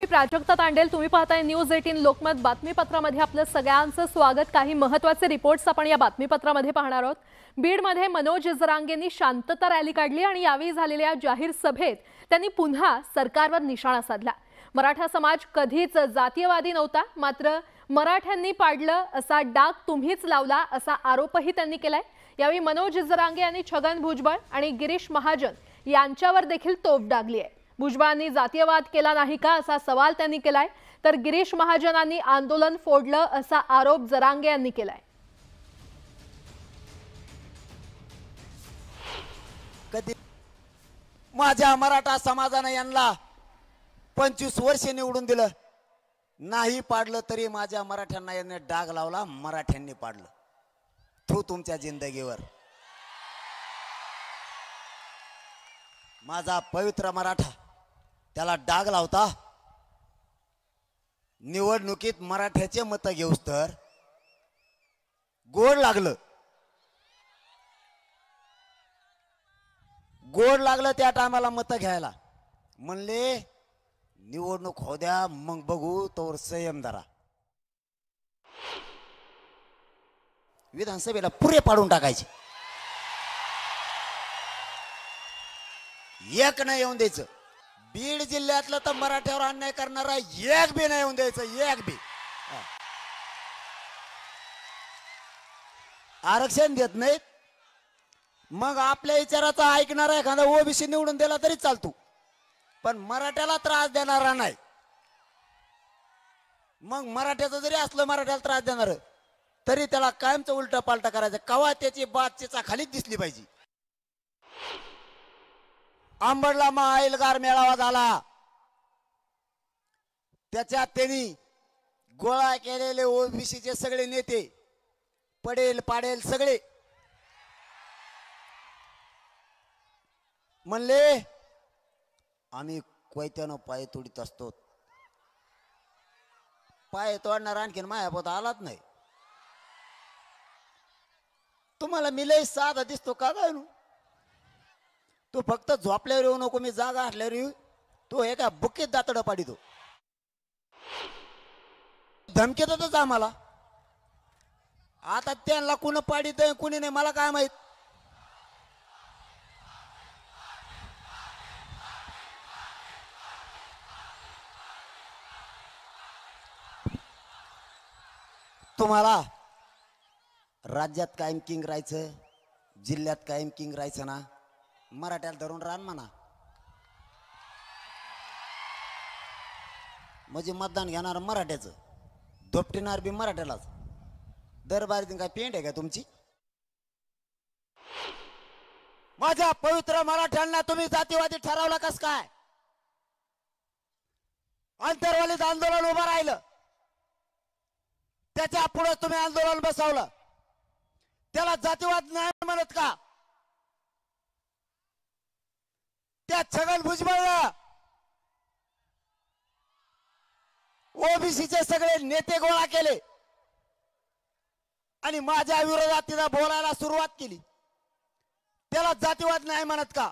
प्राजक्ता तांडेल, तुम्ही पाहताय न्यूज 18 लोकमत बातमीपत्रामध्ये आपलं सगळ्यांचं स्वागत। काही महत्त्वाचे रिपोर्ट्स आपण या बातमीपत्रामध्ये पाहणार आहोत। बीडमध्ये मनोज जरांगेंनी शांतता रॅली काढली आणि यावेळी झालेल्या जाहीर सभेत त्यांनी पुन्हा सरकारवर निशाणा साधला। मराठा समाज कधीच जातीयवादी नव्हता, मात्र मराठ्यांनी पाडलं असा डाग तुम्हीच लावला असा आरोपही त्यांनी केलाय। यावेळी मनोज जरांगे यांनी छगन भुजबळ आणि गिरीश महाजन यांच्यावर देखील तोफ डागली आहे। भुजबळांनी जातीयवाद केला नाही का असा सवाल त्यांनी केलाय, तर गिरीश महाजनांनी आंदोलन फोडलं असा आरोप जरांगे यांनी केलाय। कधी माझ्या मराठा समाजाने यांना 25 वर्ष निवडून दिलं नाही, पाडलं तरी माझ्या मराठ्यांना यांनी डाग लावला, मराठ्यांनी पाडलं। तू तुमच्या जिंदगीवर माझा पवित्र मराठा त्याला डाग लावता। निवडणुकीत मराठ्याचे मत घेऊस तर गोड लागलं, गोड लागलं त्या टायमाला मत घ्यायला। म्हणले निवडणूक हो द्या मग बघू, तोवर संयम धरा। विधानसभेला पुरे पाडून टाकायचे, एक नाही येऊन द्यायचं। बीड जिल्ह्यातलं तर मराठ्यावर अन्याय करणारा एक बी नाही येऊन द्यायचं, एक बी। आरक्षण देत नाहीत, मग आपल्या विचाराचा ऐकणारा एखादा ओबीसी निवडून दिला तरी चालतो, पण मराठ्याला त्रास देणारा नाही। मग मराठ्याचं जरी असलं मराठ्याला त्रास देणार तरी त्याला कायमचं उलटा पालटा करायचं, कवा त्याची बातचीचा खालीच दिसली पाहिजे। अंबडला महाएल्गार मेळावा झाला, त्याच्यात त्यांनी गोळा केलेले ओबीसीचे सगळे नेते, पडेल पाडेल सगळे म्हणले आम्ही कोयत्यानं पाय तोडीत असतो। पाय तोडणार आणखीन मायापोत आलाच नाही। तुम्हाला मी लय साधा दिसतो का काय? तू फक्त झोपल्यावर येऊ नको, मी जागा असल्यावर येऊ। तू एका बुकेत दातडं पाडितो, धमकीतच आम्हाला। आता त्यांना कुणी पाडित कुणी नाही मला काय माहित। तुम्हाला राज्यात कायम किंग राहायचं, जिल्ह्यात कायम किंग राहायचं ना, मराठ्याला धरून रान म्हणा। म्हणजे मतदान घेणार मराठ्याचं, धोपटिणार बी मराठ्यालाच। दरबारी काय पेंट आहे का तुमची? माझ्या पवित्र मराठ्यांना तुम्ही जातीवादी ठरवलं कस काय? आंतरवालीत आंदोलन उभं राहिलं, त्याच्या पुढे तुम्ही आंदोलन बसवलं, त्याला जातीवाद नाही म्हणत का? त्या छगन भुजबळला ओबीसीचे सगळे नेते गोळा केले आणि माझ्या विरोधात तिला बोलायला सुरुवात केली, त्याला जातीवाद नाही म्हणत का?